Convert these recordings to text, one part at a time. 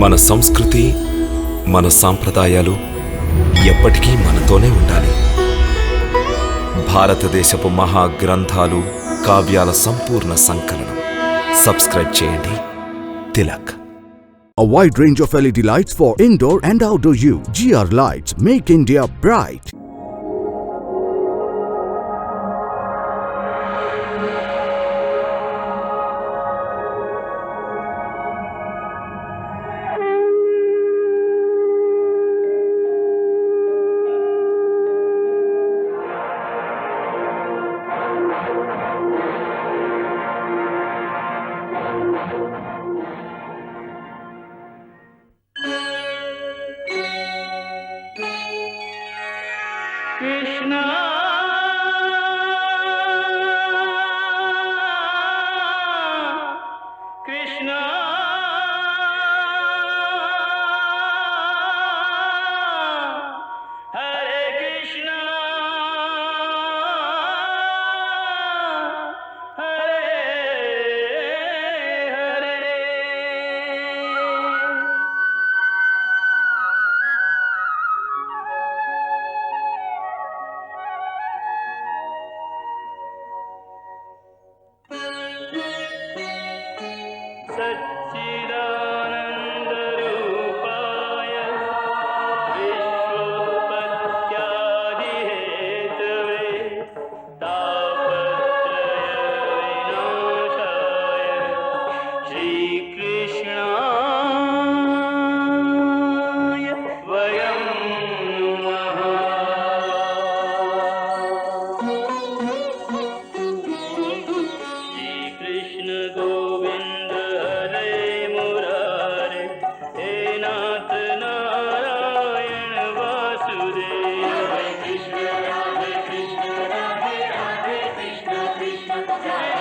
మన సంస్కృతి, మన సాంప్రదాయాలు ఎప్పటికీ మనతోనే ఉండాలి. భారతదేశపు మహా గ్రంథాలు, కావ్యాల సంపూర్ణ సంకలనం. సబ్స్క్రైబ్ చేయండి. Tilak. A wide range of LED lights for indoor and outdoor use. GR Lights make India bright. Krishna Krishna Hare Krishna Hare Hare. सच्चिदानन्दरूपाय विश्वोत्पत्त्यादिहेतवे तापत्रयविनाशाय श्रीकृष्णाय वयं नमः. श्रीकृष्ण गोविन्द हरे मुरारे, हे नाथ नारायण वासुदेव. हरे कृष्ण राधे कृष्ण राधे राधे कृष्ण कृष्ण हरे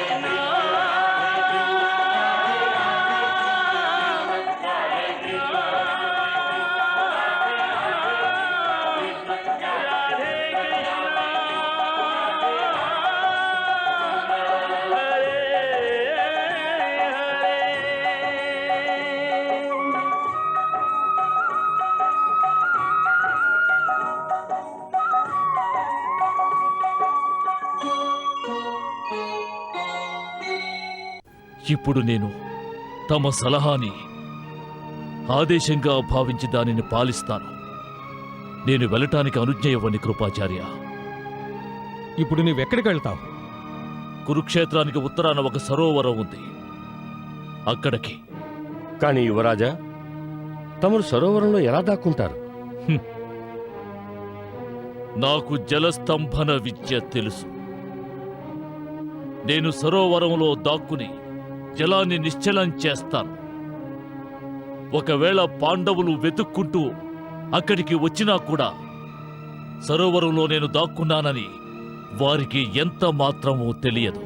ఇప్పుడు నేను తమ సలహాని ఆదేశంగా భావించి దానిని పాలిస్తాను. నేను వెళ్ళటానికి అనుజ్ఞ ఇవ్వండి కృపాచార్య. ఇప్పుడు నువ్వెక్కడికి వెళ్తావు? కురుక్షేత్రానికి ఉత్తరాన ఒక సరోవరం ఉంది, అక్కడికి. కానీ యువరాజా, తమరు సరోవరంలో ఎలా దాక్కుంటారు? నాకు జలస్తంభన విద్య తెలుసు. నేను సరోవరంలో దాక్కుని జలాన్ని నిశ్చలం చేస్తాను. ఒకవేళ పాండవులు వెతుక్కుంటూ అక్కడికి వచ్చినా కూడా సరోవరంలో నేను దాక్కున్నానని వారికి ఎంత మాత్రమూ తెలియదు.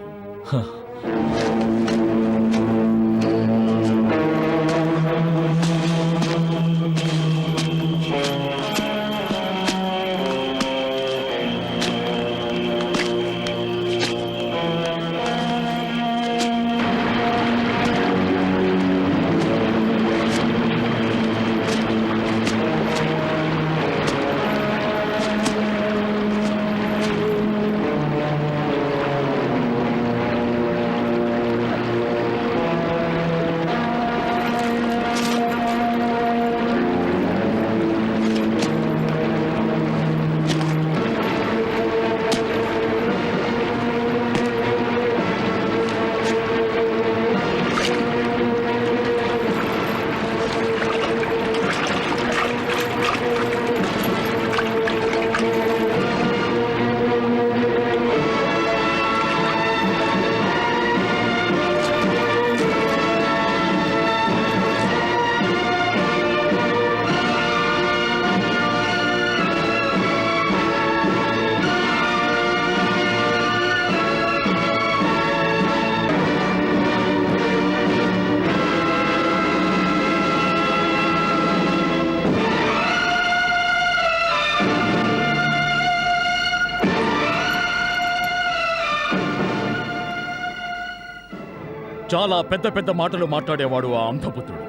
చాలా పెద్ద పెద్ద మాటలు మాట్లాడేవాడు ఆ అంధపుత్రుడు.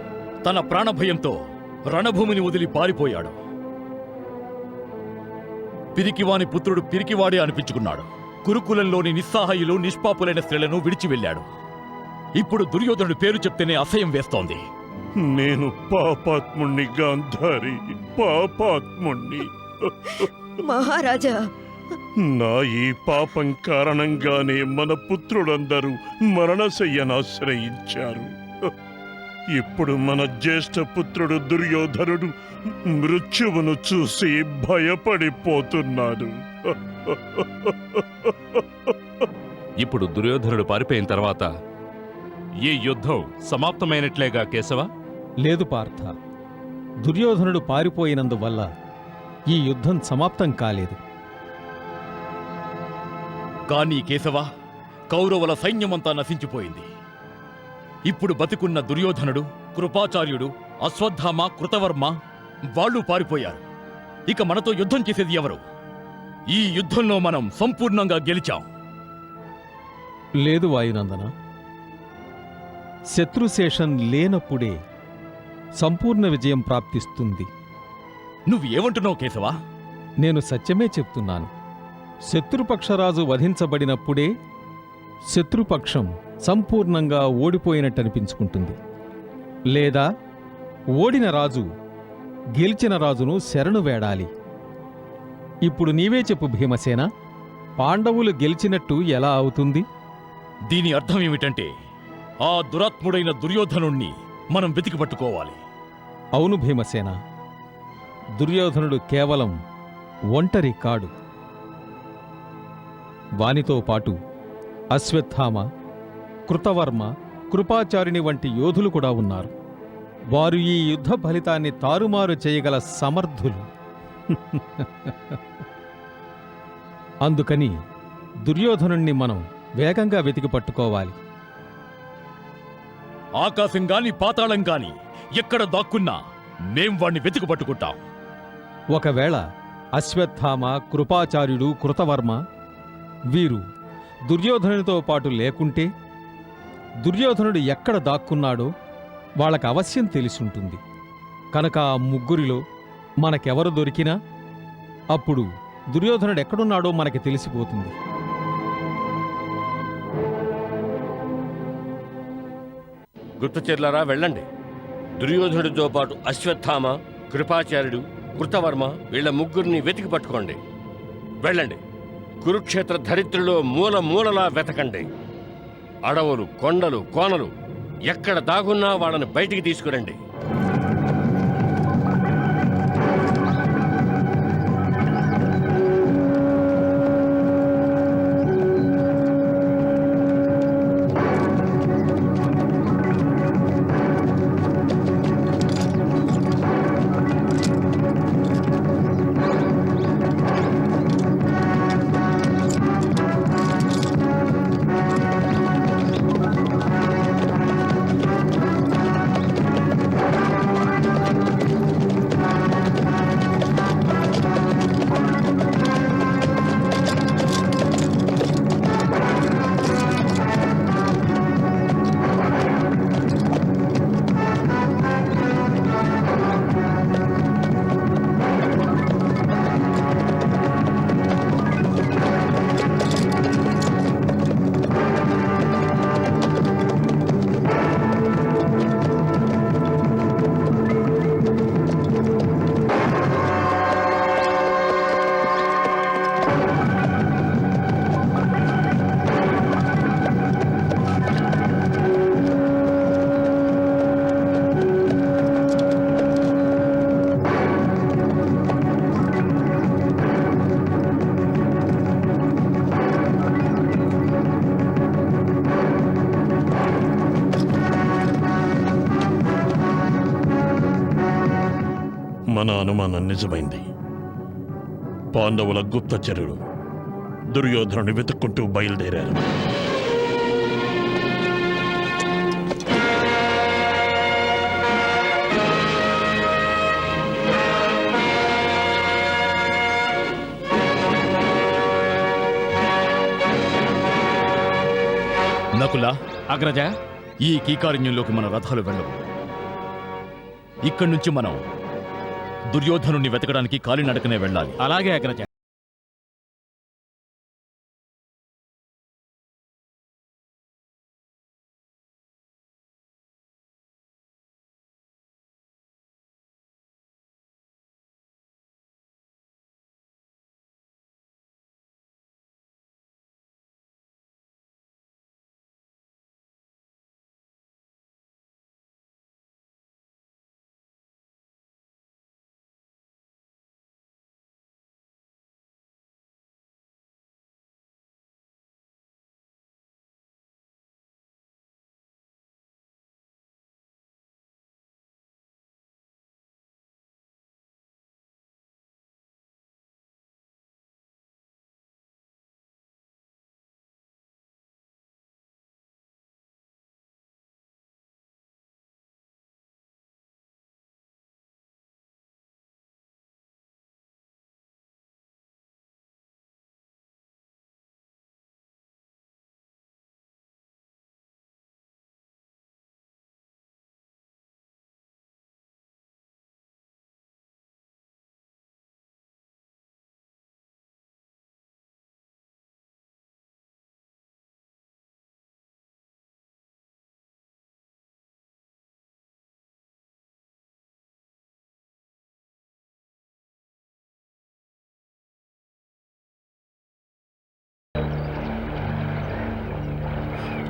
తన ప్రాణభయంతో రణభూమిని వదిలి పారిపోయాడు. పిరికివాని పుత్రుడు పిరికివాడే అనిపించుకున్నాడు. గురుకులంలోని నిస్సహాయులు నిష్పాపులైన స్త్రీలను విడిచి వెళ్ళాడు. ఇప్పుడు దుర్యోధనుడి పేరు చెప్తేనే అసహ్యం వేస్తోంది. నేను పాపాత్ముణ్ణి గాంధారి, పాపాత్ముణ్ణి. మహారాజా, నా ఈ పాపం కారణంగానే మన పుత్రులందరూ మరణశయ్యనాశ్రయించారు. ఇప్పుడు మన జ్యేష్ఠ పుత్రుడు దుర్యోధనుడు మృత్యువును చూసి భయపడిపోతున్నాడు. ఇప్పుడు దుర్యోధనుడు పారిపోయిన తర్వాత ఈ యుద్ధం సమాప్తమైనట్లేగా కేశవ? లేదు పార్థ, దుర్యోధనుడు పారిపోయినందువల్ల ఈ యుద్ధం సమాప్తం కాలేదు. కానీ కేశవ, కౌరవుల సైన్యమంతా నశించిపోయింది. ఇప్పుడు బతికున్న దుర్యోధనుడు, కృపాచార్యుడు, అశ్వత్థామ, కృతవర్మ వాళ్ళు పారిపోయారు. ఇక మనతో యుద్ధం చేసేది ఎవరు? ఈ యుద్ధంలో మనం సంపూర్ణంగా గెలిచాం. లేదు వాయునందన, శత్రుశేషం లేనప్పుడే సంపూర్ణ విజయం ప్రాప్తిస్తుంది. నువ్వు ఏమంటున్నావు కేశవ? నేను సత్యమే చెప్తున్నాను. శత్రుపక్షరాజు వధించబడినప్పుడే శత్రుపక్షం సంపూర్ణంగా ఓడిపోయినట్టనిపించుకుంటుంది. లేదా ఓడిన రాజు గెలిచిన రాజును శరణు వేడాలి. ఇప్పుడు నీవే చెప్పు భీమసేన, పాండవులు గెలిచినట్టు ఎలా అవుతుంది? దీని అర్థం ఏమిటంటే ఆ దురాత్ముడైన దుర్యోధనుణ్ణి మనం వెతికి పట్టుకోవాలి. అవును భీమసేన, దుర్యోధనుడు కేవలం ఒంటరి కాడు. వానితో పాటు అశ్వత్థామ, కృతవర్మ, కృపాచారిణి వంటి యోధులు కూడా ఉన్నారు. వారు ఈ యుద్ధ ఫలితాన్ని తారుమారు చేయగల సమర్థులు. అందుకని దుర్యోధనుణ్ణి మనం వేగంగా వెతికి పట్టుకోవాలి. ఆకాశం గాని పాతాళం గాని ఎక్కడ దాక్కున్నా మేం వాణ్ణి వెతికి పట్టుకుంటాం. ఒకవేళ అశ్వత్థామ, కృపాచార్యుడు, కృతవర్మ వీరు దుర్యోధనునితో పాటు లేకుంటే దుర్యోధనుడు ఎక్కడ దాక్కున్నాడో వాళ్ళకి అవశ్యం తెలిసుంటుంది. కనుక ఆ ముగ్గురిలో మనకెవరు దొరికినా అప్పుడు దుర్యోధనుడు ఎక్కడున్నాడో మనకి తెలిసిపోతుంది. గుప్తచర్లారా, వెళ్ళండి. దుర్యోధనుడితో పాటు అశ్వత్థామ, కృపాచార్యుడు, కృతవర్మ వీళ్ళ ముగ్గురిని వెతికి పట్టుకోండి. వెళ్ళండి. కురుక్షేత్ర ధరిత్రిలో మూల మూలలా వెతకండి. అడవులు, కొండలు, కోనలు ఎక్కడ దాగున్నా వాళ్ళని బయటికి తీసుకురండి. మన అనుమానం నిజమైంది. పాండవుల గుప్తచరుడు దుర్యోధనుని వెతుక్కుంటూ బయలుదేరారు. నకుల, అగ్రజ, ఈ కీకారణ్యంలోకి మన రథాలు వెళ్ళవు. ఇక్కడి నుంచి మనం దుర్యోధనుణ్ణి వెతకడానికి కాలినడకనే వెళ్ళాలి. అలాగే అగ్రజ.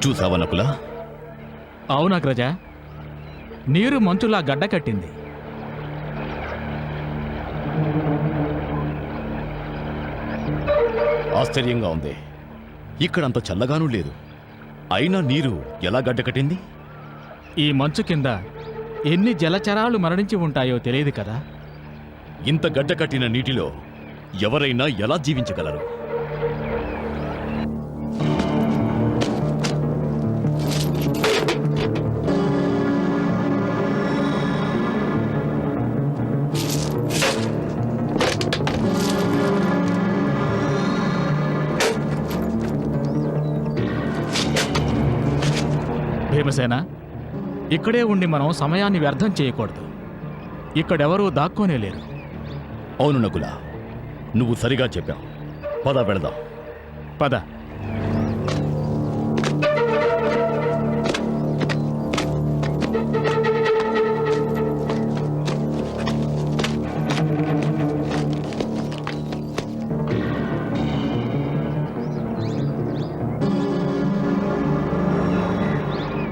చూసావా నకుల? అవునా అగ్రజ, నీరు మంచులా గడ్డ కట్టింది. ఆశ్చర్యంగా ఉంది. ఇక్కడంత చల్లగానూ లేదు, అయినా నీరు ఎలా గడ్డకట్టింది? ఈ మంచు కింద ఎన్ని జలచరాలు మరణించి ఉంటాయో తెలియదు కదా. ఇంత గడ్డకట్టిన నీటిలో ఎవరైనా ఎలా జీవించగలరు? భీమసేన, ఇక్కడే ఉండి మనం సమయాన్ని వ్యర్థం చేయకూడదు. ఇక్కడెవరూ దాక్కోనే లేరు. అవును నకుల, నువ్వు సరిగా చెప్పావు. పద వెళదాం. పద.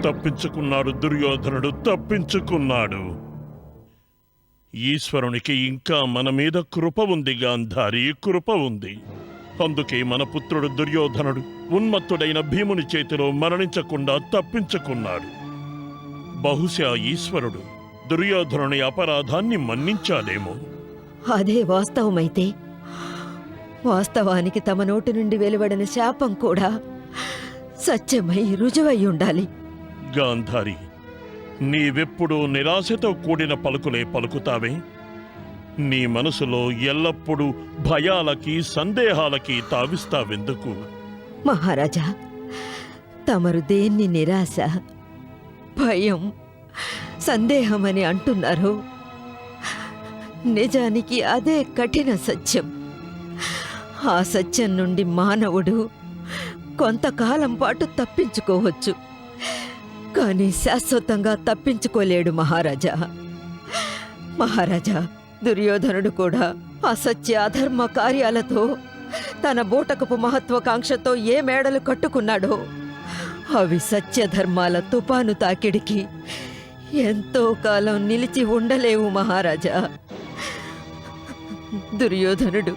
తప్పించుకున్నాడు దుర్యోధనుడు, తప్పించుకున్నాడు. ఈశ్వరునికి ఇంకా మన మీద కృప ఉంది గాంధారి, కృప ఉంది. అందుకే మన పుత్రుడు దుర్యోధనుడు ఉన్మత్తుడైన భీముని చేతిలో మరణించకుండా తప్పించుకున్నాడు. బహుశా ఈశ్వరుడు దుర్యోధనుని అపరాధాన్ని మన్నించాడేమో. అదే వాస్తవమైతే వాస్తవానికి తమ నోటి నుండి వెలువడిన శాపం కూడా సత్యమై రుజువై ఉండాలి. గాంధారి, నీవెప్పుడూ నిరాశతో కూడిన పలుకులే పలుకుతావే. నీ మనసులో ఎల్లప్పుడూ భయాలకి సందేహాలకి తావిస్తావెందుకు? మహారాజా, తమరు దేన్ని నిరాశ, భయం, సందేహమని అంటున్నారు? నిజానికి అదే కఠిన సత్యం. ఆ సత్యం నుండి మానవుడు కొంతకాలం పాటు తప్పించుకోవచ్చు, కానీ శాశ్వతంగా తప్పించుకోలేడు మహారాజా. మహారాజా, దుర్యోధనుడు కూడా అసత్య అధర్మ కార్యాలతో తన బూటకపు మహత్వాకాంక్షతో ఏ మేడలు కట్టుకున్నాడో అవి సత్యధర్మాల తుపాను తాకిడికి ఎంతో కాలం నిలిచి ఉండలేవు మహారాజా. దుర్యోధనుడు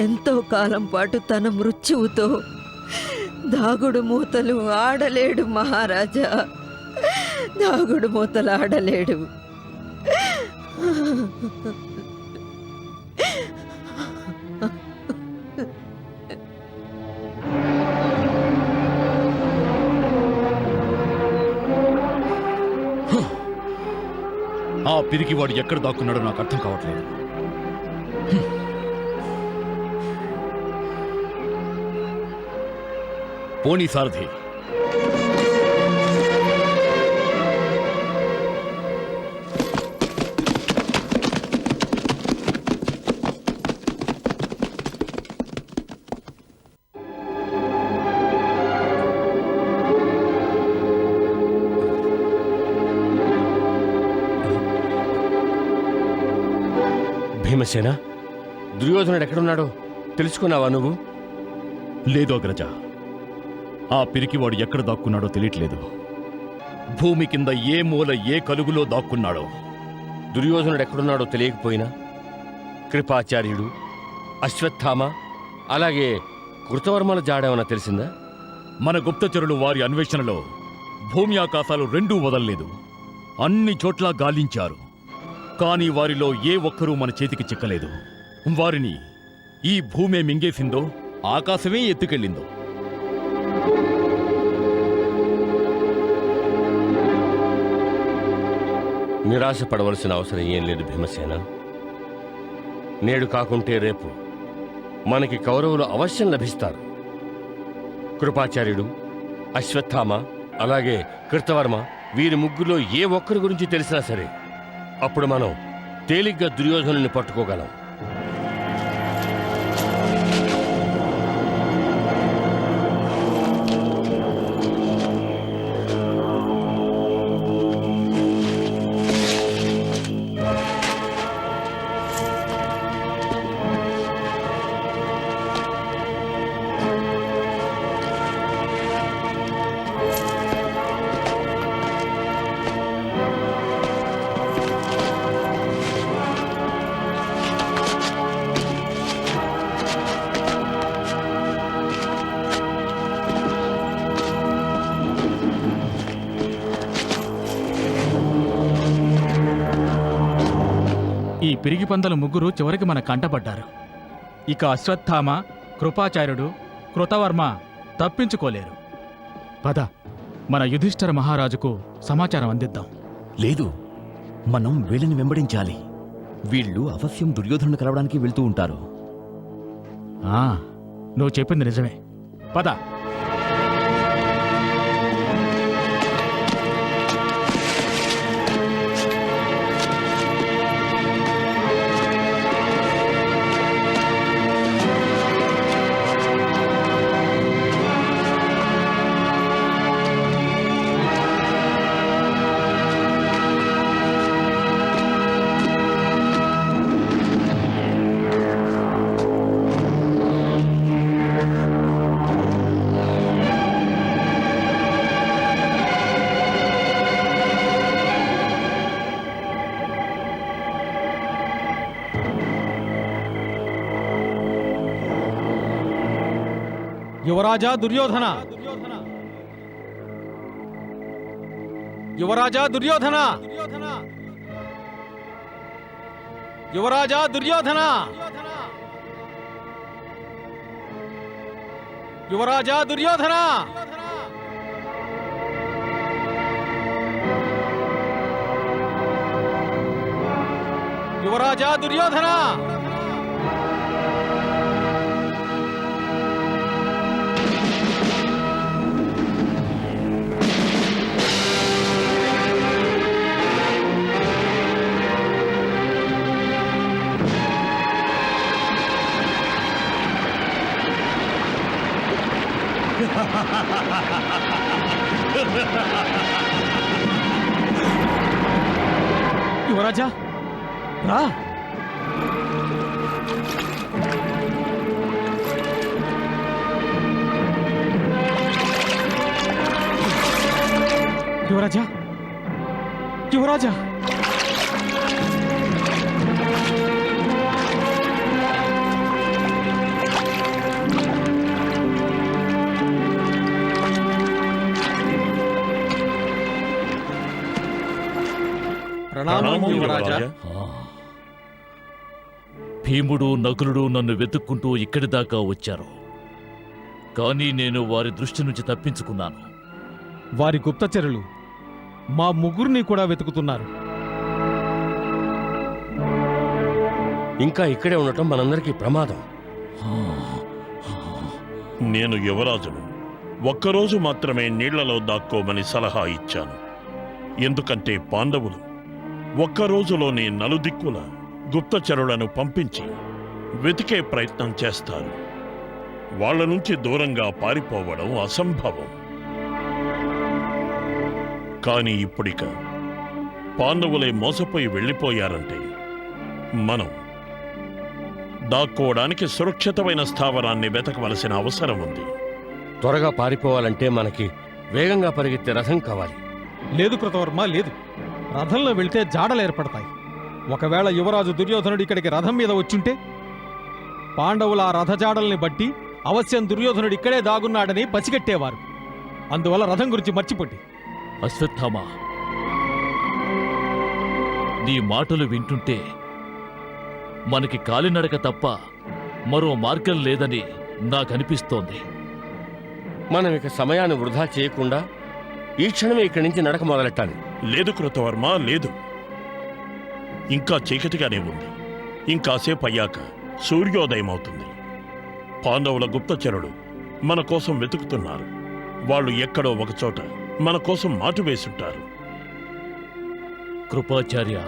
ఎంతో కాలం పాటు తన మృత్యువుతో దాగుడు మూతలు ఆడలేడు మహారాజా, దాగుడు మూతలు ఆడలేడు. ఆ పిరికివాడు ఎక్కడ దాక్కున్నాడో నాకు అర్థం కావట్లేదు. పోనీ సారథి, భీమసేన, దుర్యోధనుడు ఎక్కడున్నాడో తెలుసుకున్నావా నువ్వు? లేదు అగ్రజ, ఆ పిరికివాడు ఎక్కడ దాక్కున్నాడో తెలియట్లేదు. భూమి కింద ఏ మూల ఏ కలుగులో దాక్కున్నాడో. దుర్యోధనుడు ఎక్కడున్నాడో తెలియకపోయినా కృపాచార్యుడు, అశ్వత్థామ, అలాగే కృతవర్మల జాడేమన్నా తెలిసిందా? మన గుప్తచరులు వారి అన్వేషణలో భూమి ఆకాశాలు రెండూ వదల్లేదు. అన్ని చోట్ల గాలించారు. కానీ వారిలో ఏ ఒక్కరూ మన చేతికి చిక్కలేదు. వారిని ఈ భూమే మింగేసిందో, ఆకాశమే ఎత్తుకెళ్ళిందో. నిరాశపడవలసిన అవసరం ఏం లేదు భీమసేన. నేడు కాకుంటే రేపు మనకి కౌరవులు అవశ్యం లభిస్తారు. కృపాచార్యుడు, అశ్వత్థామ, అలాగే కృతవర్మ, వీరి ముగ్గురులో ఏ ఒక్కరి గురించి తెలిసినా సరే అప్పుడు మనం తేలిగ్గా దుర్యోధనుని పట్టుకోగలం. ఈ పిరిగి పందల ముగ్గురు చివరికి మన కంటపడ్డారు. ఇక అశ్వత్థామ, కృపాచార్యుడు, కృతవర్మ తప్పించుకోలేరు. పద, మన యుధిష్ఠిర మహారాజుకు సమాచారం అందిద్దాం. లేదు, మనం వీళ్ళని వెంబడించాలి. వీళ్ళు అవశ్యం దుర్యోధనుని కలవడానికి వెళ్తూ ఉంటారు. నువ్వు చెప్పింది నిజమే. పద. యువరాజా దుర్యోధన, యువరాజా దుర్యోధన, యువరాజా దుర్యోధన, యువరాజా దుర్యోధన, యువరాజా దుర్యోధన. యువరాజా రా. యువరాజా, యువరాజా. ప్రణామం యువరాజా. భీముడు, నకులుడు నన్ను వెతుక్కుంటూ ఇక్కడి దాకా వచ్చారు. కానీ నేను వారి దృష్టి నుంచి తప్పించుకున్నాను. వారి గుప్తచరులు మా ముగ్గురిని కూడా వెతుకుతున్నారు. ఇంకా ఇక్కడే ఉండటం మనందరికీ ప్రమాదం. నేను యువరాజును ఒక్కరోజు మాత్రమే నీళ్లలో దాక్కోమని సలహా ఇచ్చాను. ఎందుకంటే పాండవులు ఒక్కరోజులోనే నలుదిక్కుల గుప్తచరులను పంపించి వెతికే ప్రయత్నం చేస్తారు. వాళ్ళ నుంచి దూరంగా పారిపోవడం అసంభవం. కానీ ఇప్పుడిక పాండవులే మోసపోయి వెళ్ళిపోయారంటే మనం దాక్కోవడానికి సురక్షితమైన స్థావరాన్ని వెతకవలసిన అవసరం ఉంది. త్వరగా పారిపోవాలంటే మనకి వేగంగా పరిగెత్తే రథం కావాలి. లేదు కృతవర్మ, లేదు. రథంలో వెళ్తే జాడలు ఏర్పడతాయి. ఒకవేళ యువరాజు దుర్యోధనుడు ఇక్కడికి రథం మీద వచ్చుంటే పాండవుల ఆ రథజాడల్ని బట్టి అవశ్యం దుర్యోధనుడు ఇక్కడే దాగున్నాడని పసిగట్టేవారు. అందువల్ల రథం గురించి మర్చిపోండి. అశ్వత్థామా, నీ మాటలు వింటుంటే మనకి కాలినడక తప్ప మరో మార్గం లేదని నాకనిపిస్తోంది. మనం ఇక సమయాన్ని వృధా చేయకుండా ఈ క్షణమే ఇక్కడి నుంచి నడక మొదలెట్టాలి. లేదు కృతవర్మ, లేదు. ఇంకా చీకటిగానే ఉంది. ఇంకాసేపు అయ్యాక సూర్యోదయమవుతుంది. పాండవుల గుప్తచరులు మన కోసం వెతుకుతున్నారు. వాళ్ళు ఎక్కడో ఒకచోట మన కోసం మాటు వేసుంటారు. కృపాచార్య,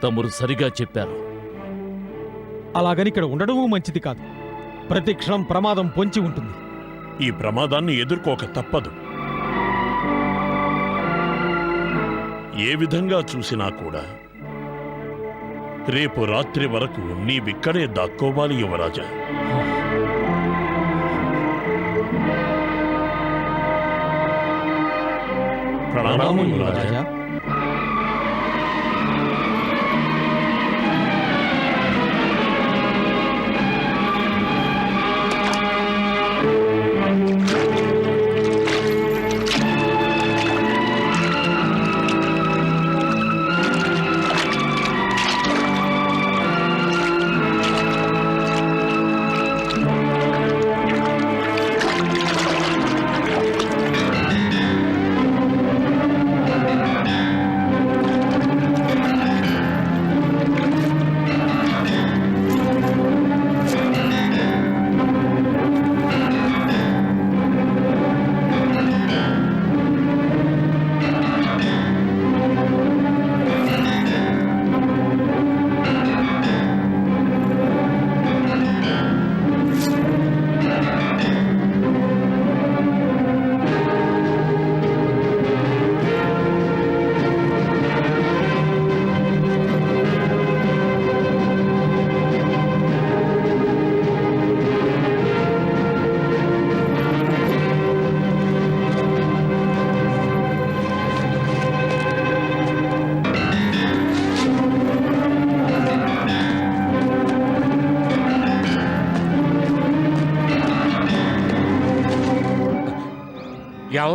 తమరు సరిగా చెప్పారు. అలాగని ఇక్కడ ఉండడమూ మంచిది కాదు. ప్రతి క్షణం ప్రమాదం పొంచి ఉంటుంది. ఈ ప్రమాదాన్ని ఎదుర్కోక తప్పదు. ఏ విధంగా చూసినా కూడా రేపు రాత్రి వరకు నీవిక్కడే దాక్కోవాలి యువరాజా. ప్రణామం యువరాజా.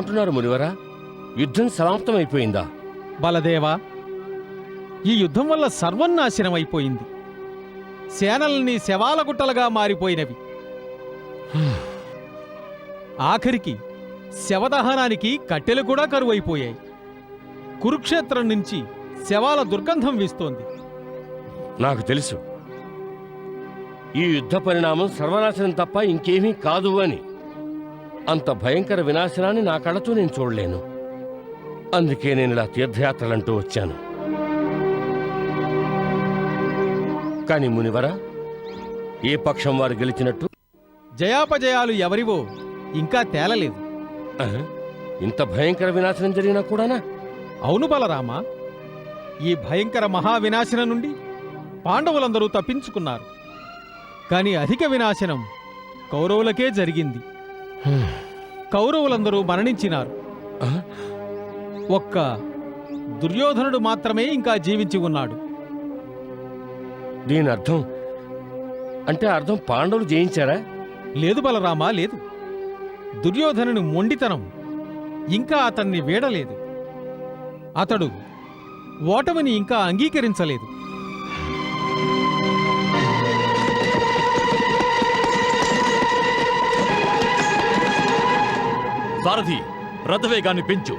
ఏమంటున్నారు మునివరా? యుద్ధం సమాప్తమైపోయిందా? బలదేవా, ఈ యుద్ధం వల్ల సర్వనాశనం అయిపోయింది. సేనల్ని శవాల గుట్టలుగా మారిపోయినవి. ఆఖరికి శవదహనానికి కట్టెలు కూడా కరువైపోయాయి. కురుక్షేత్రం నుంచి శవాల దుర్గంధం వీస్తోంది. నాకు తెలుసు, ఈ యుద్ధ పరిణామం సర్వనాశనం తప్ప ఇంకేమీ కాదు అని. అంత భయంకర వినాశనాన్ని నా కళ్ళతో నేను చూడలేను. అందుకే నేను ఇలా తీర్థయాత్రలంటూ వచ్చాను. కాని మునివర, ఏ పక్షం వారు గెలిచినట్టు? జయాపజయాలు ఎవరివో ఇంకా తేలలేదు. ఇంత భయంకర వినాశనం జరిగినా కూడానా? అవును బలరామ, ఈ భయంకర మహావినాశనం నుండి పాండవులందరూ తప్పించుకున్నారు. కాని అధిక వినాశనం కౌరవులకే జరిగింది. కౌరవులందరూ మరణించినారు. ఒక్క దుర్యోధనుడు మాత్రమే ఇంకా జీవించి ఉన్నాడు. దీని అర్థం అంటే అర్థం పాండవులు జయించారా? లేదు బలరామా, లేదు. దుర్యోధనుని మొండితనం ఇంకా అతన్ని వీడలేదు. అతడు ఓటమిని ఇంకా అంగీకరించలేదు. సారథి, రథవేగాన్ని పెంచు.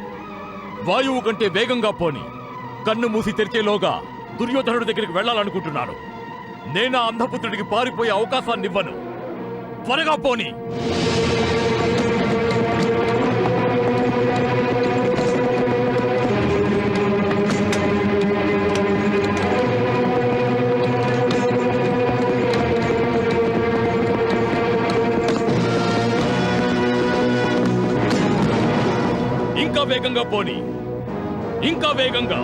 వాయువు కంటే వేగంగా పోని. కన్ను మూసి తెరిచేలోగా దుర్యోధనుడి దగ్గరికి వెళ్ళాలనుకుంటున్నాను. నేనా అంధపుత్రుడికి పారిపోయే అవకాశాన్నివ్వను. త్వరగా పోని. ఇంకా వేగంగా పోని, ఇంకా వేగంగా.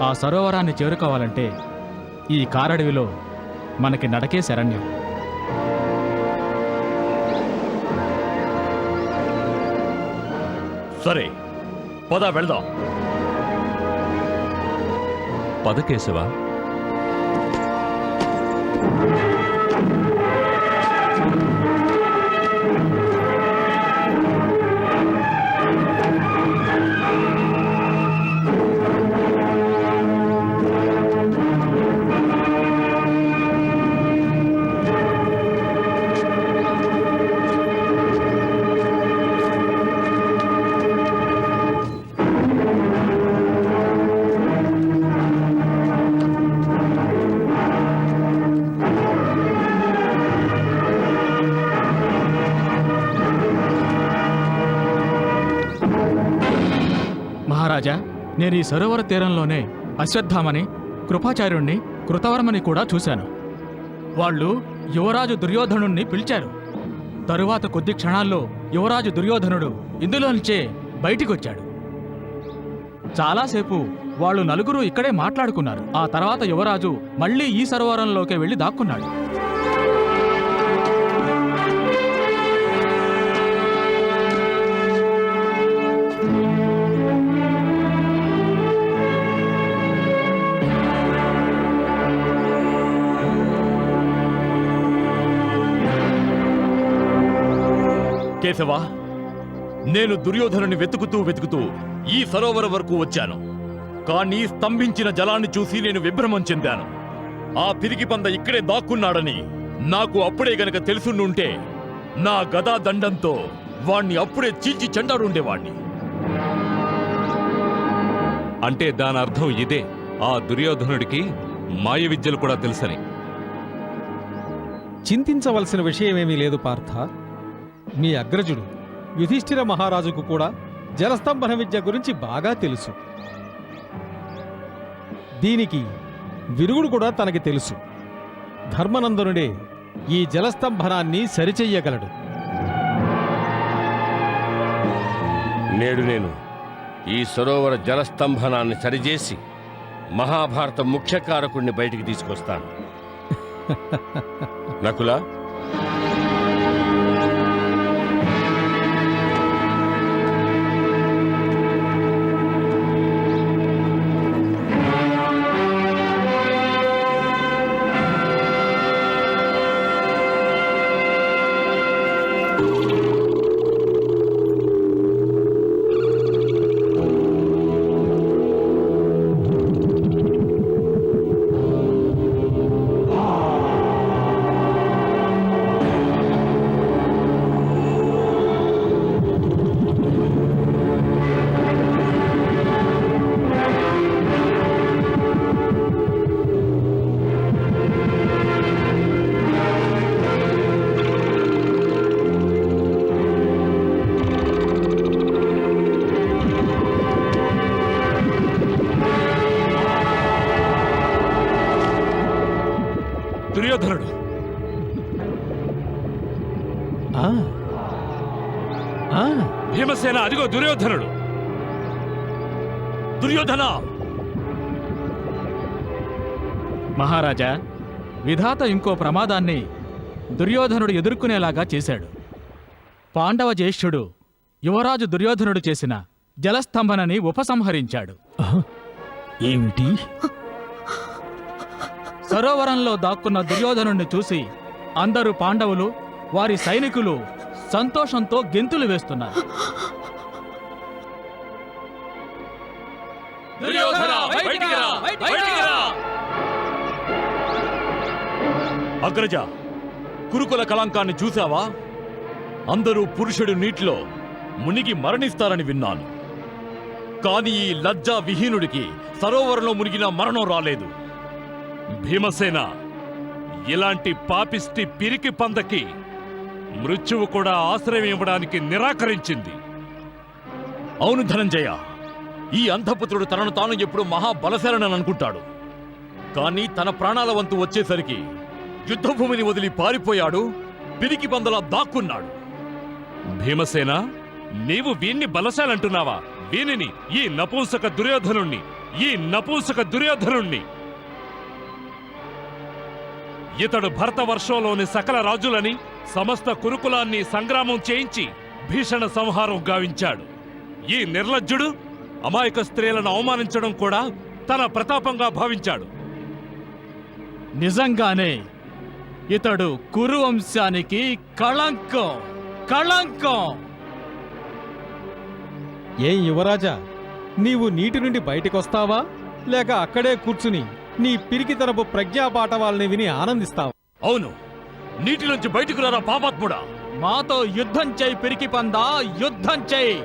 ఆ సరోవరాన్ని చేరుకోవాలంటే ఈ కారడవిలో మనకి నడకే శరణ్యం. సరే, పద వెళ్దాం. పద కేశవ. మహారాజా, నేను ఈ సరోవర తీరంలోనే అశ్వత్థామని, కృపాచార్యుణ్ణి, కృతవర్మని కూడా చూశాను. వాళ్ళు యువరాజు దుర్యోధనుణ్ణి పిలిచారు. తరువాత కొద్ది క్షణాల్లో యువరాజు దుర్యోధనుడు ఇందులోంచే బయటికొచ్చాడు. చాలాసేపు వాళ్ళు నలుగురు ఇక్కడే మాట్లాడుకున్నారు. ఆ తర్వాత యువరాజు మళ్ళీ ఈ సరోవరంలోకి వెళ్ళి దాక్కున్నాడు. కేశవ, నేను దుర్యోధనుని వెతుకుతూ ఈ సరోవరం వరకు వచ్చాను. కానీ స్తంభించిన జలాన్ని చూసి నేను విభ్రమం చెందాను. ఆ పిరికి పంద ఇక్కడే దాక్కున్నాడని నాకు అప్పుడే గనక తెలుసుండుంటే నా గదా దండంతో వాణ్ణి అప్పుడే చీల్చి చెండాడుండేవాణ్ణి. అంటే దాని అర్థం ఇదే, ఆ దుర్యోధనుడికి మాయ విద్యలు కూడా తెలుసని. చింతించవలసిన విషయమేమీ లేదు పార్థ. మీ అగ్రజుడు యుధిష్ఠిర మహారాజుకు కూడా జలస్తంభన విద్య గురించి బాగా తెలుసు. దీనికి విరుగుడు కూడా తనకి తెలుసు. ధర్మనందనుడే ఈ జలస్తంభనాన్ని సరిచెయ్యగలడు. నేడు నేను ఈ సరోవర జలస్తంభనాన్ని సరిచేసి మహాభారత ముఖ్యకారకుణ్ణి బయటికి తీసుకొస్తాను. నకుల, దుర్యోధనుడు భీమసేన, అదిగో దుర్యోధనుడు. దుర్యోధన! మహారాజా, విధాత ఇంకో ప్రమాదాన్ని దుర్యోధనుడు ఎదుర్కొనేలాగా చేశాడు. పాండవ జ్యేష్ఠుడు యువరాజు దుర్యోధనుడు చేసిన జలస్తంభనని ఉపసంహరించాడు. ఏమిటి? సరోవరంలో దాక్కున్న దుర్యోధనుణ్ణి చూసి అందరూ పాండవులు, వారి సైనికులు సంతోషంతో గెంతులు వేస్తున్నారు. అగ్రజ, కురుకుల కళంకాన్ని చూశావా? అందరూ పురుషుడు నీటిలో మునిగి మరణిస్తారని విన్నాను. కాని ఈ లజ్జా విహీనుడికి సరోవరంలో మునిగిన మరణం రాలేదు. భీమసేన, ఇలాంటి పాపిష్టి పిరికి పందకి మృత్యువు కూడా ఆశ్రయం ఇవ్వడానికి నిరాకరించింది. అవును ధనంజయ, ఈ అంధపుత్రుడు తనను తాను ఎప్పుడు మహాబలశాలని అనుకుంటాడు. కానీ తన ప్రాణాల వంతు వచ్చేసరికి యుద్ధభూమిని వదిలి పారిపోయాడు, పిరికి పందలా దాక్కున్నాడు. భీమసేన, నీవు వీణ్ణి బలశాలంటున్నావా? వీనిని, ఈ నపుంసక దుర్యోధనుణ్ణి ఈ నపూంసక దుర్యోధనుణ్ణి. ఇతడు భరతవర్షంలోని సకల రాజులని సమస్త కురుకులాన్ని సంగ్రామం చేయించి భీషణ సంహారం గావించాడు. ఈ నిర్లజ్జుడు అమాయక స్త్రీలను అవమానించడం కూడా తన ప్రతాపంగా భావించాడు. నిజంగానే ఇతడు కురువంశానికి కళంకం, కళంకం. ఏం యువరాజా, నీవు నీటి నుండి బయటికొస్తావా లేక అక్కడే కూర్చుని నీ పిరికితనపు ప్రజ్ఞాపాఠవాల్ని విని ఆనందిస్తావా? అవును, నీటిలోంచి బయటకు రారా పాపాత్ముడా. మాతో యుద్ధం చేయి పిరికి పందా, యుద్ధం చేయి.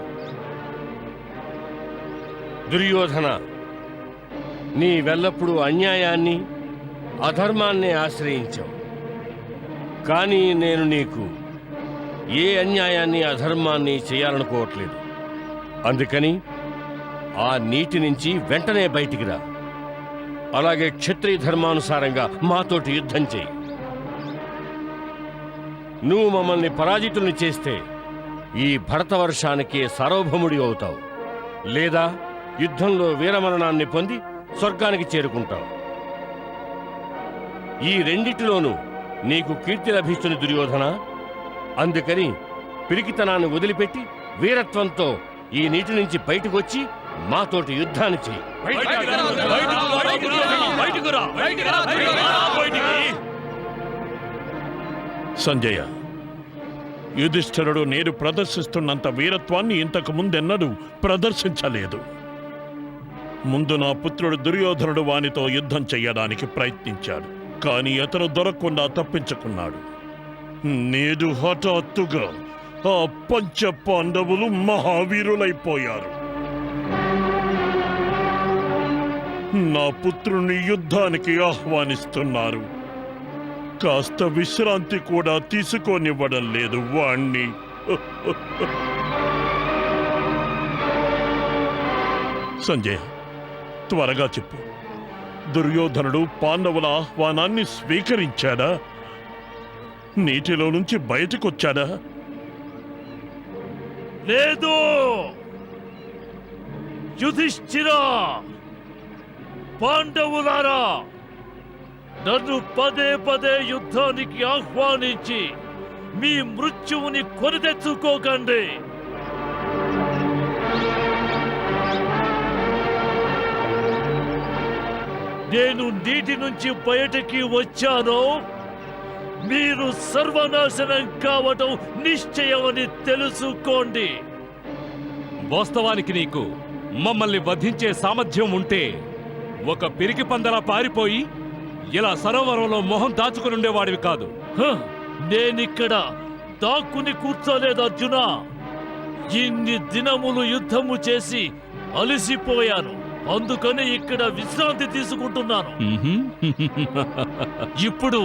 దుర్యోధన, నీ వెల్లప్పుడూ అన్యాయాన్ని అధర్మాన్ని ఆశ్రయించావు. కానీ నేను నీకు ఏ అన్యాయాన్ని అధర్మాన్ని చేయాలనుకోవట్లేదు. అందుకని ఆ నీటి నుంచి వెంటనే బయటికి రా. అలాగే క్షత్రియ ధర్మానుసారంగా మాతోటి యుద్ధం చేయి. నువ్వు మమ్మల్ని పరాజితుల్ని చేస్తే ఈ భరతవర్షానికి సార్వభౌముడి అవుతావు, లేదా యుద్ధంలో వీరమరణాన్ని పొంది స్వర్గానికి చేరుకుంటావు. ఈ రెండిటిలోనూ నీకు కీర్తి లభిస్తుంది దుర్యోధన. అందుకని పిరికితనాన్ని వదిలిపెట్టి వీరత్వంతో ఈ నీటి నుంచి బయటకు వచ్చి మాతోటి యుద్ధాన్ని చెయ్యి. సంజయ, యుధిష్ఠిరుడు నేను ప్రదర్శిస్తున్నంత వీరత్వాన్ని ఇంతకు ముందెన్నడూ ప్రదర్శించలేదు. ముందు నా పుత్రుడు దుర్యోధనుడు వానితో యుద్ధం చెయ్యడానికి ప్రయత్నించాడు. కాని అతను దొరకకుండా తప్పించుకున్నాడు. నేడు హఠాత్తుగా ఆ పంచ పాండవులు మహావీరులైపోయారు. నా పుత్రుని యుద్ధానికి ఆహ్వానిస్తున్నారు. కాస్త విశ్రాంతి కూడా తీసుకోనివ్వడం లేదు వాణ్ణి. సంజయ్, త్వరగా చెప్పు, దుర్యోధనుడు పాండవుల ఆహ్వానాన్ని స్వీకరించాడా? నీటిలో నుంచి బయటకొచ్చాడా? లేదు. యుధిష్ఠిరా, పాండవులారా, నన్ను పదే పదే యుద్ధానికి ఆహ్వానించి మీ మృత్యువుని కొని తెచ్చుకోకండి. నేను నీటి నుంచి బయటికి వచ్చానో మీరు సర్వనాశనం కావటం నిశ్చయమని తెలుసుకోండి. వాస్తవానికి నీకు మమ్మల్ని వధించే సామర్థ్యం ఉంటే ఒక పిరికి పందలా పారిపోయి ఇలా సరోవరంలో మొహం దాచుకుని ఉండేవాడివి కాదు. నేనిక్కడ దాక్కుని కూర్చోలేదు అర్జున. ఇన్ని దినములు యుద్ధము చేసి అలసిపోయాను. అందుకని ఇక్కడ విశ్రాంతి తీసుకుంటున్నాను. ఇప్పుడు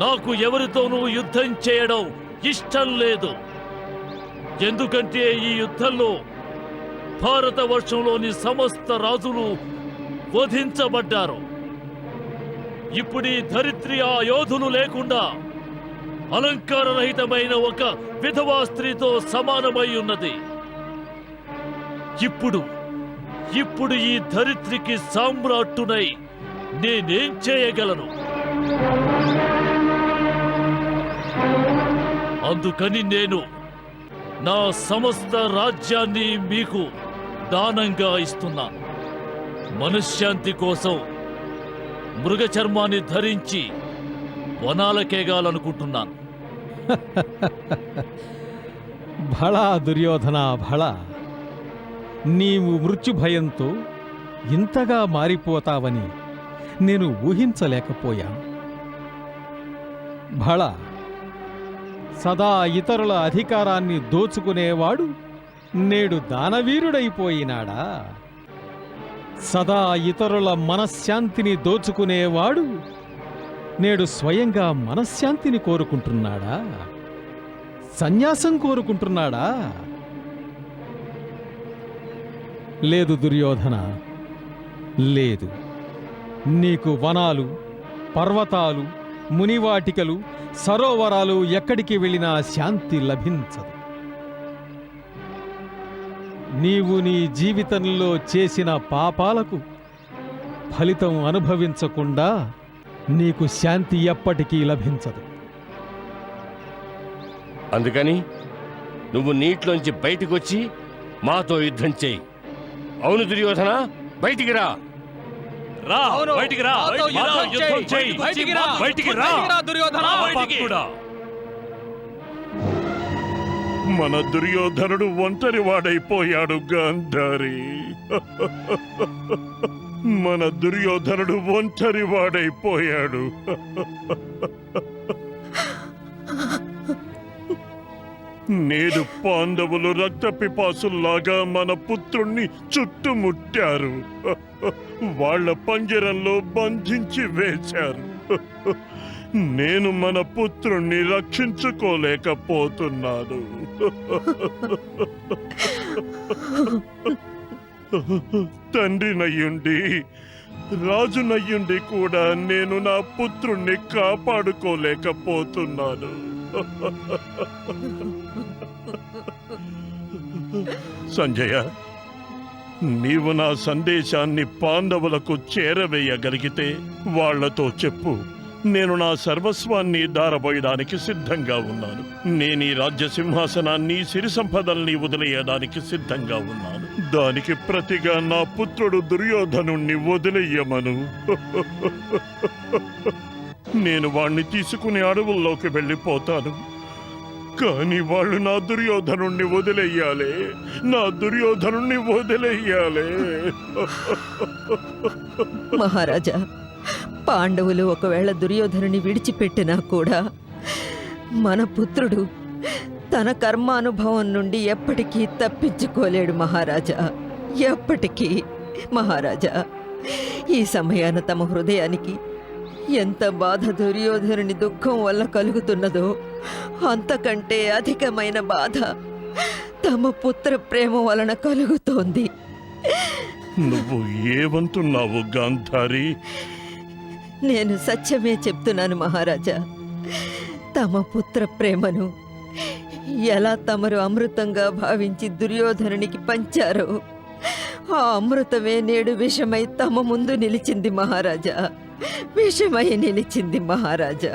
నాకు ఎవరితోనూ యుద్ధం చేయడం ఇష్టం లేదు. ఎందుకంటే ఈ యుద్ధంలో భారతవర్షంలోని సమస్త రాజులు వధించబడ్డారు. ఇప్పుడు ఈ ధరిత్రి ఆ యోధులు లేకుండా అలంకారరహితమైన ఒక విధవా స్త్రీతో సమానమై ఉన్నది. ఇప్పుడు ఈ ధరిత్రికి సామ్రాట్టునై నేనేం చేయగలను? అందుకని నేను నా సమస్త రాజ్యాన్ని మీకు దానంగా ఇస్తున్నాను. మనశ్శాంతి కోసం మృగ చర్మాన్ని ధరించి వనాలకేగాలనుకుంటున్నాను. భళా దుర్యోధన భళా, నీవు మృత్యు భయంతో ఇంతగా మారిపోతావని నేను ఊహించలేకపోయాను. భళా, సదా ఇతరుల అధికారాన్ని దోచుకునేవాడు నేడు దానవీరుడైపోయినాడా? సదా ఇతరుల మనశ్శాంతిని దోచుకునేవాడు నేడు స్వయంగా మనశ్శాంతిని కోరుకుంటున్నాడా? సన్యాసం కోరుకుంటున్నాడా? లేదు దుర్యోధన, లేదు. నీకు వనాలు, పర్వతాలు, మునివాటికలు, సరోవరాలు ఎక్కడికి వెళ్ళినా శాంతి లభించదు. నీవు నీ జీవితంలో చేసిన పాపాలకు ఫలితం అనుభవించకుండా నీకు శాంతి ఎప్పటికీ లభించదు. అందుకని నువ్వు నీటిలోంచి బయటికి వచ్చి మాతో యుద్ధం చేయి. అవును దుర్యోధన, బయటికి రా. రా, బయటికి రా. మాతో యుద్ధం చేయి. బయటికి రా. పాపాత్ముడా. మన దుర్యోధనుడు ఒంటరి వాడైపోయాడు గాంధారి. మన దుర్యోధనుడు ఒంటరి వాడైపోయాడు. నేడు పాండవులు రక్తపిపాసుల్లాగా మన పుత్రుణ్ణి చుట్టుముట్టారు. వాళ్ళ పంజరంలో బంధించి వేశారు. నేను మన పుత్రుణ్ణి రక్షించుకోలేకపోతున్నాను. తండ్రినయ్యుండి, రాజునయ్యుండి కూడా నేను నా పుత్రుణ్ణి కాపాడుకోలేకపోతున్నాను. సంజయ, నీవు నా సందేశాన్ని పాండవులకు చేరవేయగలిగితే వాళ్లతో చెప్పు, నేను నా సర్వస్వాన్ని దారబోయడానికి సిద్ధంగా ఉన్నాను. నేను ఈ రాజ్య సింహాసనాన్ని, సిరి సంపదల్ని వదిలేయడానికి సిద్ధంగా ఉన్నాను. దానికి ప్రతిగా నా పుత్రుడు దుర్యోధనుణ్ణి వదిలేయమను. నేను వాణ్ణి తీసుకుని అడవుల్లోకి వెళ్ళిపోతాను. కానీ వాళ్ళు నా దుర్యోధనుణ్ణి వదిలేయాలి. నా దుర్యోధనుణ్ణి వదిలేయాలి. మహారాజా, పాండవులు ఒకవేళ దుర్యోధనుని విడిచిపెట్టినా కూడా మన పుత్రుడు తన కర్మానుభవం నుండి ఎప్పటికీ తప్పించుకోలేడు మహారాజా, ఎప్పటికీ. మహారాజా, ఈ సమయాన తమ హృదయానికి ఎంత బాధ దుర్యోధనుని దుఃఖం వల్ల కలుగుతున్నదో అంతకంటే అధికమైన బాధ తమ పుత్ర ప్రేమ వలన కలుగుతోంది. నువ్వు ఏమంటున్నావు గాంధారి? నేను సత్యమే చెప్తున్నాను మహారాజా. తమ పుత్ర ప్రేమను ఎలా తమరు అమృతంగా భావించి దుర్యోధనునికి పంచారో ఆ అమృతమే నేడు విషమై తమ ముందు నిలిచింది మహారాజా, విషమై నిలిచింది మహారాజా.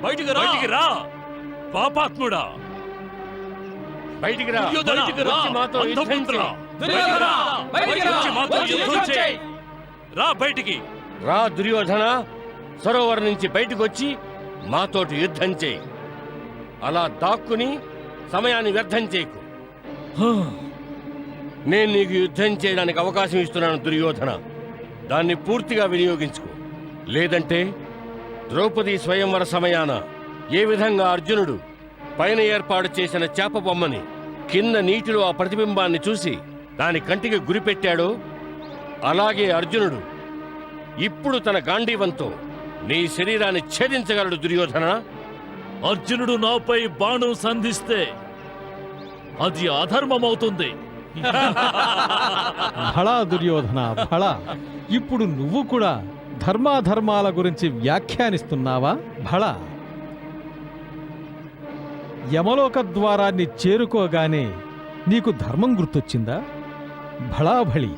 బయటికి రా, పాపాత్ముడా. బయటికి రా. వచ్చి మాతో యుద్ధం చేయి. రా బయటికి. రా దుర్యోధన, సరోవరం నుంచి బయటకు వచ్చి మాతోటి యుద్ధం చేయి. అలా దాక్కుని సమయాన్ని వ్యర్థం చేయకు. నేను నీకు యుద్ధం చేయడానికి అవకాశం ఇస్తున్నాను దుర్యోధన. దాన్ని పూర్తిగా వినియోగించుకో. లేదంటే ద్రౌపది స్వయంవర సమయాన ఏ విధంగా అర్జునుడు పైన ఏర్పాటు చేసిన చేప బొమ్మని కింద నీటిలో ఆ ప్రతిబింబాన్ని చూసి దాని కంటికి గురిపెట్టాడో అలాగే అర్జునుడు ఇప్పుడు తన గాంధీవంతో నీ శరీరాన్ని ఛేదించగలడు దుర్యోధన. అర్జునుడు నాపై బాణం సంధిస్తే అది అధర్మమవుతుంది. భళా దుర్యోధన, భళా. ఇప్పుడు నువ్వు కూడా ధర్మాధర్మాల గురించి వ్యాఖ్యానిస్తున్నావా? భళా. యమలోక ద్వారాన్ని చేరుకోగానే నీకు ధర్మం గుర్తొచ్చిందా? భళాభళి.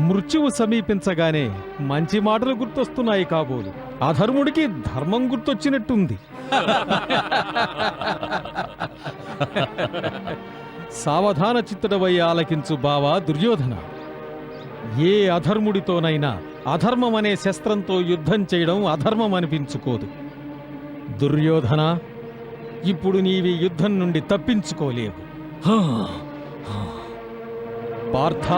మృత్యువు సమీపించగానే మంచి మాటలు గుర్తొస్తున్నాయి కాబోలు. అధర్ముడికి ధర్మం గుర్తొచ్చినట్టుంది. సావధాన చిత్తుడవై ఆలకించు బావా దుర్యోధన. ఏ అధర్ముడితోనైనా అధర్మమనే శస్త్రంతో యుద్ధం చేయడం అధర్మం అనిపించుకోదు. దుర్యోధన, ఇప్పుడు నీవి యుద్ధం నుండి తప్పించుకోలేవు. పార్థ,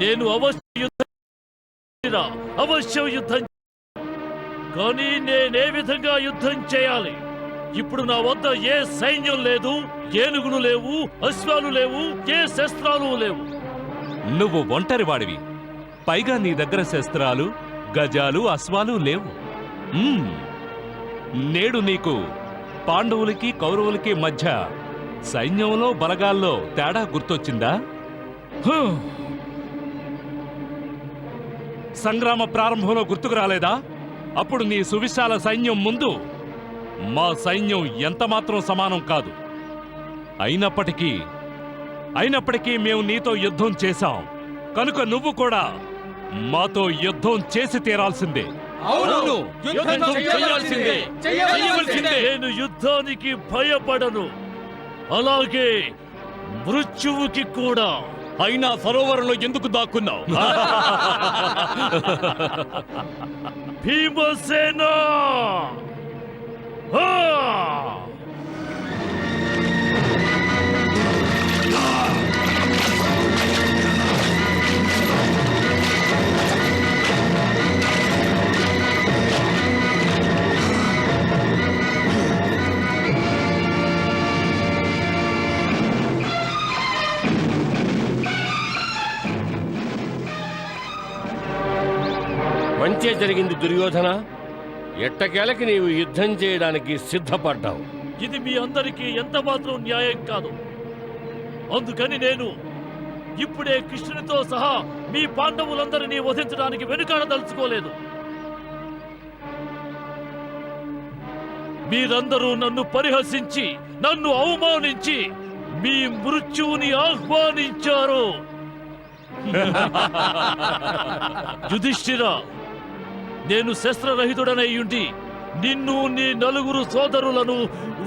నేను అవశ్య యుద్ధం అవశ్యం యుద్ధం, కానీ నేనే విధంగా యుద్ధం చేయాలి? ఇప్పుడు నా వద్ద ఏ సైన్యం లేదు, ఏనుగులు లేవు, అశ్వాలు లేవు, ఏ శస్త్రాలు లేవు. నువ్వు ఒంటరివాడివి, పైగా నీ దగ్గర శస్త్రాలు, గజాలు, అశ్వాలు లేవు. నేడు నీకు పాండవులకి కౌరవులకి మధ్య సైన్యంలో బలగాల్లో తేడా గుర్తొచ్చిందా? సంగ్రామ ప్రారంభంలో గుర్తుకు రాలేదా? అప్పుడు నీ సువిశాల సైన్యం ముందు మా సైన్యం ఎంతమాత్రం సమానం కాదు. అయినప్పటికీ మేము నీతో యుద్ధం చేశాం కనుక నువ్వు కూడా మాతో యుద్ధం చేసి తీరాల్సిందే. నేను యుద్ధానికి భయపడను, అలాగే మృత్యువుకి కూడా. అయినా సరోవరంలో ఎందుకు దాక్కున్నావు? భీమసేన! మంచే జరిగింది దుర్యోధన. ఎట్టకేలకి నీవు యుద్ధం చేయడానికి సిద్ధపడ్డావు. ఇది మీ అందరికీ ఎంత మాత్రం న్యాయం కాదు. అందుకని నేను ఇప్పుడే కృష్ణునితో సహా మీ పాండవులందరినీ వధించడానికి వెనుకాడదలుచుకోలేదు. మీరందరూ నన్ను పరిహసించి, నన్ను అవమానించి మీ మృత్యువుని ఆహ్వానించారు. యుధిష్ఠిరా, నేను శస్త్రరహితుడనై ఉండి నిన్ను నీ 4 సోదరులను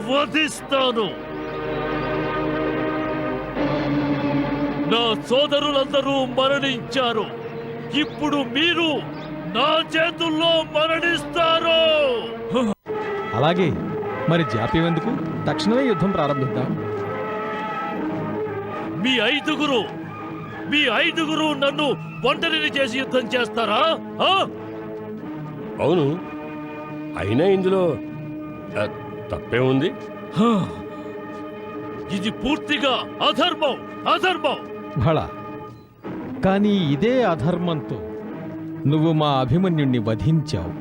వధిస్తాను. నా సోదరులందరూ మరణించారు, ఇప్పుడు మీరు నా చేతుల్లో మరణిస్తారు. అలాగే మరి జాప్యం ఎందుకు? తక్షణమే యుద్ధం ప్రారంభిద్దాం. మీ ఐదుగురు నన్ను ఒంటరిని చేసి యుద్ధం చేస్తారా? అవును, అయినా ఇందులో తప్పే ఉంది. ఇది పూర్తిగా అధర్మం. భళ, కానీ ఇదే అధర్మంతో నువ్వు మా అభిమన్యుణ్ణి వధించావు.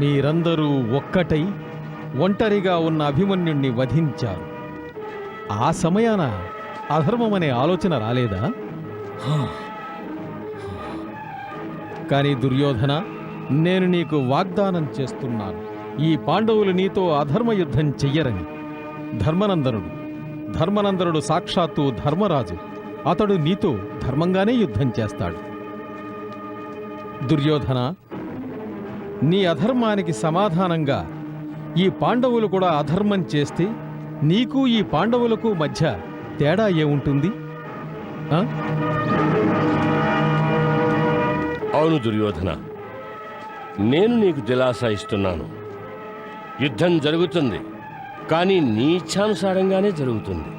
మీరందరూ ఒక్కటై ఒంటరిగా ఉన్న అభిమన్యుణ్ణి వధించారు. ఆ సమయాన అధర్మమనే ఆలోచన రాలేదా? కానీ దుర్యోధన, నేను నీకు వాగ్దానం చేస్తున్నాను, ఈ పాండవులు నీతో అధర్మ యుద్ధం చెయ్యరని. ధర్మనందనుడు సాక్షాత్తు ధర్మరాజు. అతడు నీతో ధర్మంగానే యుద్ధం చేస్తాడు. దుర్యోధన, నీ అధర్మానికి సమాధానంగా ఈ పాండవులు కూడా అధర్మం చేస్తే నీకు ఈ పాండవులకు మధ్య తేడా ఏముంటుంది? అవును దుర్యోధన, నేను నీకు దిలాసా ఇస్తున్నాను. యుద్ధం జరుగుతుంది, కానీ నీ ఇచ్ఛానుసారంగానే జరుగుతుంది.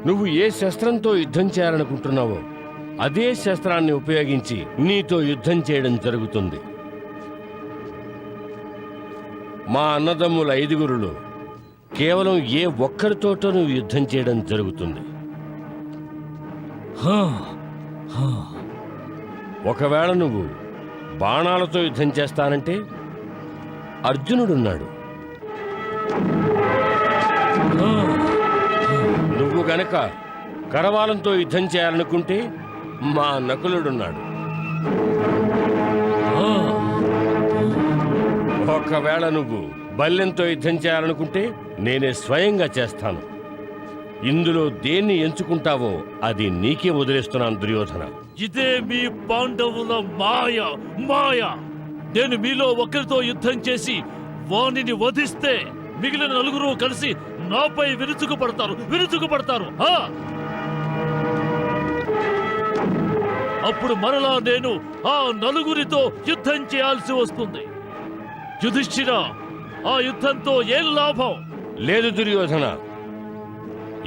నువ్వు ఏ శస్త్రంతో యుద్ధం చేయాలనుకుంటున్నావో అదే శస్త్రాన్ని ఉపయోగించి నీతో యుద్ధం చేయడం జరుగుతుంది. మా అన్నదమ్ముల 5గురులో కేవలం ఏ ఒక్కరితోటో నువ్వు యుద్ధం చేయడం జరుగుతుంది. ఒకవేళ నువ్వు బాణాలతో యుద్ధం చేస్తానంటే అర్జునుడున్నాడు. నువ్వు గనక కరవాలంతో యుద్ధం చేయాలనుకుంటే మా నకులుడున్నాడు. ఒకవేళ నువ్వు బల్లెంతో యుద్ధం చేయాలనుకుంటే నేనే స్వయంగా చేస్తాను. ఇందులో దేన్ని ఎంచుకుంటావో అది నీకే వదిలేస్తున్నాను దుర్యోధన. ఇదే మీ పాండవుల మాయ. నేను మీలో ఒకరితో యుద్ధం చేసి వాణిని వధిస్తే మిగిలిన 4 కలిసి నాపై విరుచుకుపడతారు. అప్పుడు మరలా నేను ఆ 4 యుద్ధం చేయాల్సి వస్తుంది. యుధిష్ఠిరా, ఆ యుద్ధంతో ఏం లాభం? లేదు దుర్యోధన,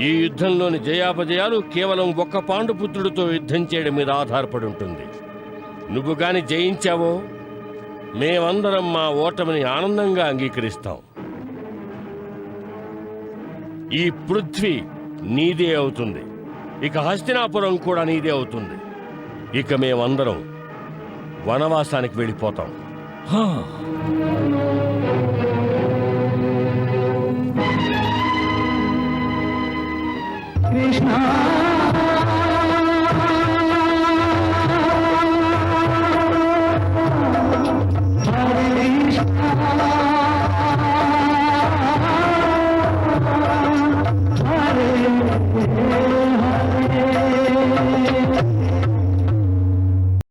ఈ యుద్ధంలోని జయాపజయాలు కేవలం ఒక్క పాండుపుత్రుడితో యుద్ధం చేయడం మీద ఆధారపడి ఉంటుంది. నువ్వు గాని జయించావో మేమందరం మా ఓటమిని ఆనందంగా అంగీకరిస్తాం. ఈ పృథ్వీ నీదే అవుతుంది. ఇక హస్తినాపురం కూడా నీదే అవుతుంది. ఇక మేమందరం వనవాసానికి వెళ్ళిపోతాం. కృష్ణ